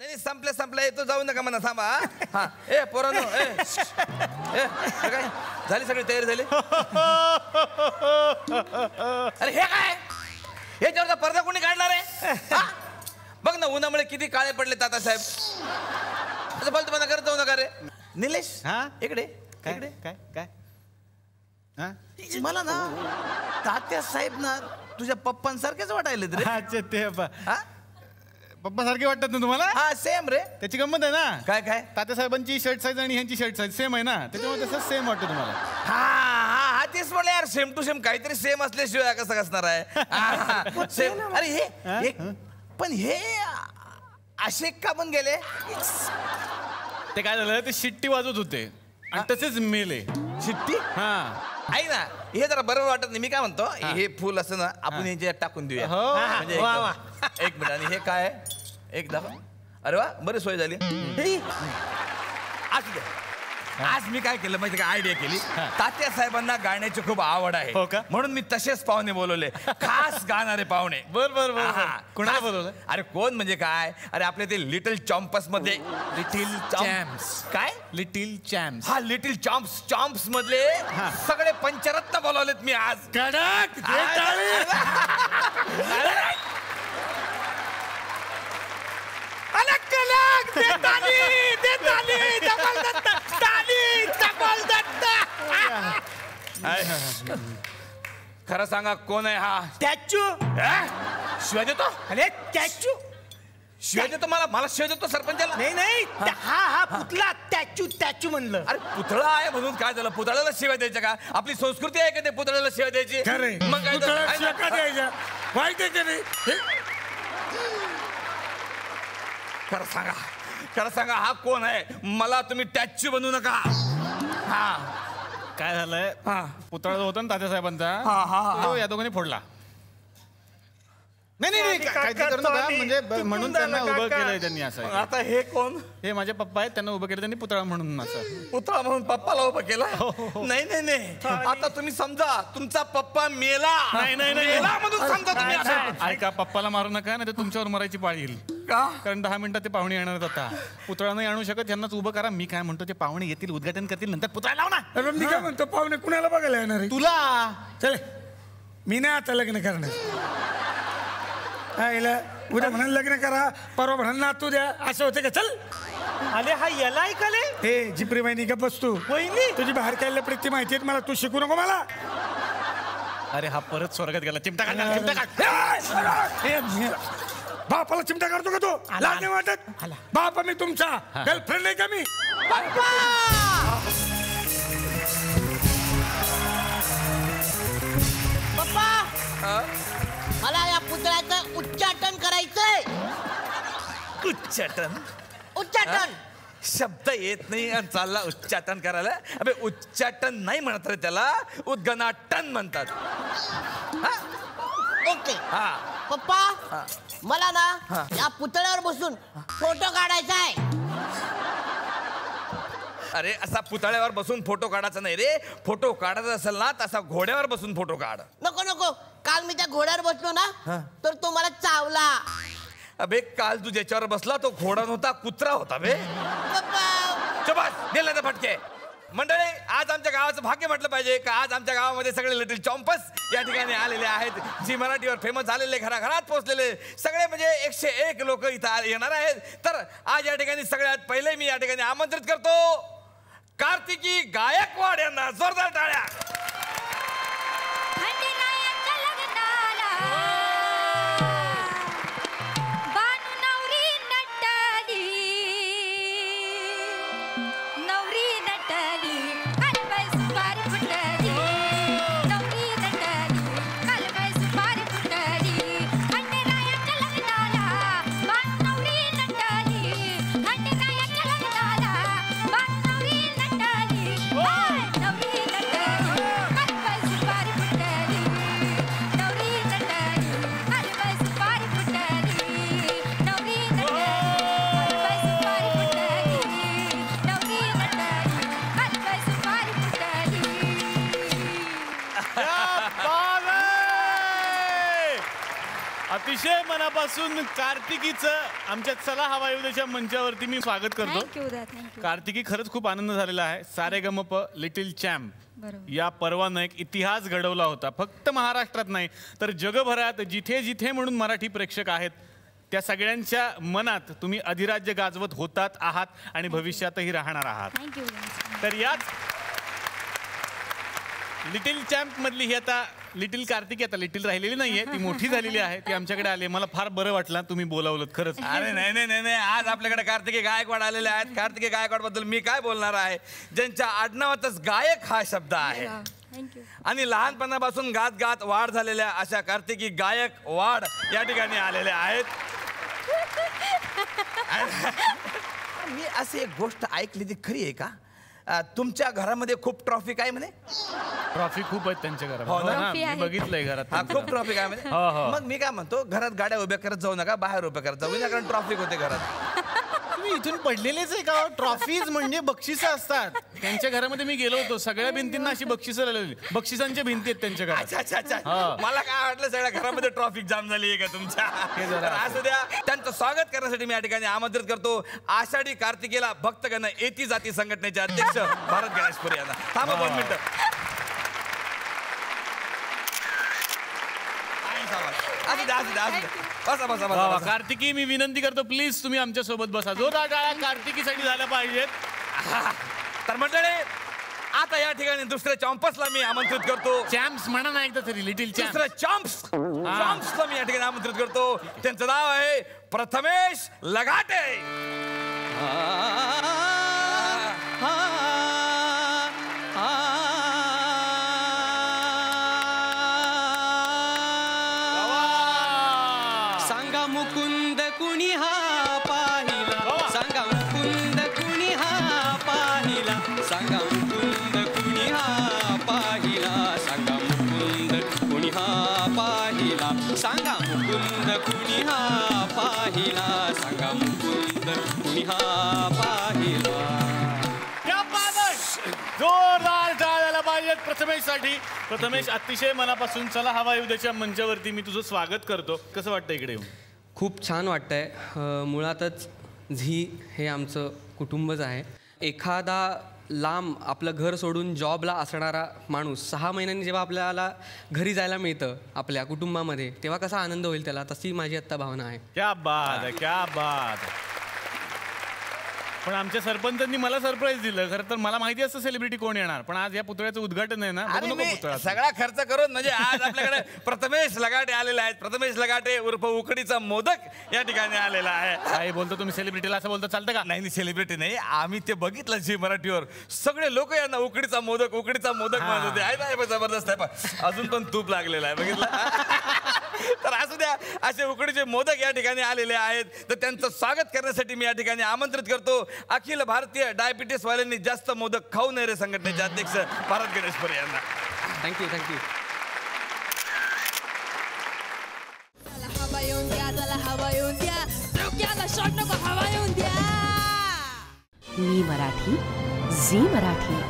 नाही संपलं येतो जाऊ नका म्हणा थांबा. हा ए पोरांनो ए काय झाली सगळी तयारी झाली. अरे हे काय याच्यावरचा पडदा कोणी काढणार आहे. बघ ना उन्हामुळे किती काळे पडले तातासाहेब. असं बोलतो मला करत जाऊ नका रे. निलेश इकडे इकडे काय काय मला ना तात्यासाहेब ना तुझ्या पप्पांसारखेच वाटायले रे. अच्छा ते पप्पा सारखे वाटतात ना तुम्हाला. हा सेम रे. त्याची गंमत आहे ना. काय काय तात्यासाहेबांची शर्ट साईज आणि ह्यांची शर्ट साईज सेम आहे ना, त्याच्यामुळे तसं सेम वाटतं तुम्हाला. हा हा हा तेच म्हणलं यार सेम टू सेम काहीतरी सेम असल्याशिवाय कसं असणार आहे. सेम. अरे हे पण हे असे का पण गेले. ते काय झालं ते शिट्टी वाजवत होते आणि तसेच मेले. शिट्टी. हा ऐक ना हे जरा बरोबर वाटत नाही. मी काय म्हणतो हे फुल असं ना आपण याच्यात टाकून देऊया. म्हणजे एक मिनिट. आणि हे काय एकदा अरे वा बरी सोय झाली. आज मी काय केलं माहिती का आयडिया केली. तात्या साहेबांना गाण्याची खूप आवड आहे म्हणून मी तसेच पाहुणे बोलवले. खास गाणारे पाहुणे. बरोबर कोणाला बोलवलं. अरे कोण म्हणजे काय अरे आपले ते लिटिल चॉम्पस मध्ये. Little champs. काय लिटिल चॅम्प्स. हा लिटिल चॉम्प्स मधले सगळे पंचरत्न बोलवलेत मी आज. कडक खरं सांगा कोण आहे हा. स्टॅच्यू. शिवाय देतो. अरे स्टॅच्यू शिवाय देतो मला शिवाय देतो सरपंचाला. नाही हा पुतळा स्टॅच्यू म्हणलं. अरे पुतळा आहे म्हणून काय झालं. पुतळ्याला शिवाय द्यायच्या का. आपली संस्कृती आहे का ते पुतळ्याला शिवाय द्यायची. मग काय खरं सांगा हा कोण आहे. मला तुम्ही टॅच्यू बनवू नका. हा काय झालंय पुतळा जो होता ना तात्यासाहेबांचा या दोघांनी फोडला. नाही काहीतरी करू नका म्हणजे म्हणून त्यांना उभं केलंय त्यांनी असं. आता हे कोण. हे माझे पप्पा आहेत त्यांना उभं केलं त्यांनी पुतळा म्हणून असं. पुतळा म्हणून पप्पाला उभं केला. नाही आता तुम्ही समजा तुमचा पप्पा मेला. नाही मेला म्हणून समजा तुम्ही असं. ऐका पप्पाला मारू नका नाही तर तुमच्यावर मरायची पाळी येईल. का कारण 10 मिनिटात ते पाहुणे येणार आता. पुतळा नाही आणू शकत यांनाच उभं करा. मी काय म्हणतो ते पाहुणे येतील उद्घाटन करतील नंतर पुतळा लावू ना. मी काय म्हणतो पाहुणे कुणाला बघायला येणार आहे. तुला चल मी नाही आता लग्न करणार. उद्या म्हणाल लग्न करा परवा म्हणाल नातू द्या असं होते का. चल अरे हा याला ऐकले. हे जिप्री बहिणी का बस तू. वहिनी तुझी बाहेर काढल्या प्रीती माहिती आहे मला. तू शिकू नको मला. अरे हा परत स्वर्गात गेला. चिमटा बापाला चिमटा काढतो का तो. लाज नाही वाटत. बापा मी तुमचा गर्लफ्रेंड आहे का मी. पप्पा मला या पुतळ्याचं उच्चाटन करायचंय. उच्चाटन शब्द येत नाही आणि चालला उच्चाटन करायला. अबे उच्चाटन नाही म्हणत रे त्याला उद्घनाटन म्हणतात. ओके पप्पा मला ना या पुतळ्यावर बसून फोटो काढायचा आहे. अरे असा पुतळ्यावर बसून फोटो काढायचा नाही रे. फोटो काढायचा असेल ना तसा घोड्यावर बसून फोटो काढ. नको काल मी त्या घोड्यावर बसलो ना तर तो मला चावला. अबे काल तू ज्याच्यावर बसला तो घोडा नव्हता कुत्रा होता बे. दिला फटके. मंडळी आज आमच्या गावाचं भाग्य म्हटलं पाहिजे का आज आमच्या गावामध्ये सगळे लिटिल चॉम्पस या ठिकाणी आलेले आहेत. जी मराठीवर फेमस झालेले घराघरात पोहोचलेले सगळे म्हणजे 101 लोक इथं येणार आहेत. तर आज या ठिकाणी सगळ्यात पहिले मी या ठिकाणी आमंत्रित करतो कार्तिकी गायकवाड यांना. जोरदार टाळ्या. अतिशय मनापासून कार्तिकीचं आमच्या चला हवा येऊच्या मंचावरती मी स्वागत करतो. Thank you thank you. कार्तिकी, खरंच खूप आनंद झालेला आहे. सारेगमप लिटिल चॅम्प बरोबर. या पर्वानं एक इतिहास घडवला होता. फक्त महाराष्ट्रात नाही तर जगभरात जिथे जिथे म्हणून मराठी प्रेक्षक आहेत त्या सगळ्यांच्या मनात तुम्ही अधिराज्य गाजवत होतात आहात आणि भविष्यातही राहणार आहात. थँक्यू. तर याच लिटिल चॅम्प मधली ही आता लिटिल कार्तिकी, आता लिटिल राहिलेली नाहीये, ती मोठी झालेली आहे. ती आमच्याकडे आली. मला फार बरं वाटलं तुम्ही बोलावलं खरंच. अरे नाही नाही नाही नाही, आज आपल्याकडे कार्तिकी गायकवाड आलेले आहेत. कार्तिकी गायकवाड बद्दल मी काय बोलणार आहे, ज्यांच्या आडनावातच गायक हा शब्द आहे थँक्यू. आणि लहानपणापासून गात गात वाढ झालेल्या अशा कार्तिकी गायक वाड या ठिकाणी आलेल्या आहेत. मी अशी एक गोष्ट ऐकली ती खरी आहे का, तुमच्या घरामध्ये खूप ट्रॉफिक आहे म्हणे? ट्रॉफी खूप आहेत त्यांच्या हो घरात. ना? हो ना, ट्रॉफी मी आहे. बघितलंय घरात हा, त्यांच्या. खूप ट्रॉफिक आहे म्हणे. हो, हो. मग मी काय म्हणतो, घरात गाड्या उभ्या करत जाऊ नका, बाहेर उभ्या करत जाऊ, विनाकारण ट्रॉफिक होते घरात. तुम्ही इथून पडलेलेच आहे का? ट्रॉफीज म्हणजे बक्षिसं असतात. त्यांच्या घरामध्ये मी गेलो होतो, सगळ्या भिंतींना अशी बक्षिसं लावलेली. बक्षिसांच्या भिंती आहेत त्यांच्या घरात. अच्छा अच्छा अच्छा, हा. मला काय वाटलं सगळ्या घरामध्ये ट्रॉफिक जाम झाली आहे का तुमच्या? हे जरा तर असू द्या, त्यांचं स्वागत करण्यासाठी मी या ठिकाणी आमंत्रित करतो आषाढी कार्तिकेला भक्तगण एती जाती संघटनेचे अध्यक्ष भारत गणेशपुरी यांना. थांबा 2 मिनिटं. असू द्या असू द्या असू द्या, बसा बसा वा वा. बसा बसा. कार्तिकी, मी विनंती करतो प्लीज तुम्ही आमच्या सोबत बसा. जोरदार टाळ्या कार्तिकीसाठी झाल्या पाहिजेत. तर मंडळी, आता या ठिकाणी दुसऱ्या चॉम्पसला मी आमंत्रित करतो. चॅम्प्स म्हणा ना एकदा तरी, लिटिल चॅम्प. दुसरं चॉम्प्सला मी या ठिकाणी आमंत्रित करतो. त्यांचं नाव आहे प्रथमेश लगाटे. सांगा मुकुंद कुणी हा पाहिला, सांगा मुकुंद कुणी हा पाहिला, सांगा मुकुंद कुणी हा पाहिला, सांगा मुकुंद कुणी हा पाहिला, सांगा मुकुंद कुणी हा पाहिला, सांगा मुकुंद कुणी हा पाहिला. क्या बात आहे! जोरदार टाळ्या पाहिजेत प्रथमेशसाठी. प्रथमेश, अतिशय मनापासून चला हवा येऊच्या मंचावरती मी तुझं स्वागत करतो. कसं वाटतं इकडे येऊन? खूप छान वाटतंय. मुळातच झी हे आमचं कुटुंबच आहे. एखादा लांब आपलं घर सोडून जॉबला असणारा माणूस 6 महिन्यांनी जेव्हा आपल्याला घरी जायला मिळतं आपल्या कुटुंबामध्ये, तेव्हा कसा आनंद होईल त्याला, तशी माझी आत्ता भावना आहे. क्या बात आहे, क्या बात आहे. पण आमच्या सरपंचांनी मला सरप्राईज दिलं. खरं तर मला माहिती असतं सेलिब्रिटी कोण येणार, पण आज या पुतळ्याचं उद्घाटन आहे ना. बघू आणि नको मी पुतळा. सगळा खर्च करून म्हणजे आज आपल्याकडे प्रथमेश लगाटे आलेले आहेत. प्रथमेश लगाटे उर्फ उकडीचा मोदक या ठिकाणी आलेला आहे. काय बोलतो तुम्ही सेलिब्रिटीला, असं बोलता चालतं का? नाही सेलिब्रिटी नाही, आम्ही ते बघितलं झी मराठीवर. सगळे लोक यांना उकडीचा मोदक म्हणत होते. आहे ना, हे जबरदस्त आहे. पण अजून पण तूप लागलेला आहे, बघितलं. तर असू द्या, असे उकडीचे मोदक या ठिकाणी आलेले आहेत. तर त्यांचं स्वागत करण्यासाठी मी या ठिकाणी आमंत्रित करतो अखिल भारतीय डायबिटीस वाल्यांनी जास्त मोदक खाऊ नये रे संघटनेचे अध्यक्ष भारत गणेशपुरी यांना. Thank you thank you. हवा येऊन द्या, त्याला हवा येऊन द्या, डोक्याला शॉट नको, हवा येऊन द्या. मी मराठी, झी मराठी.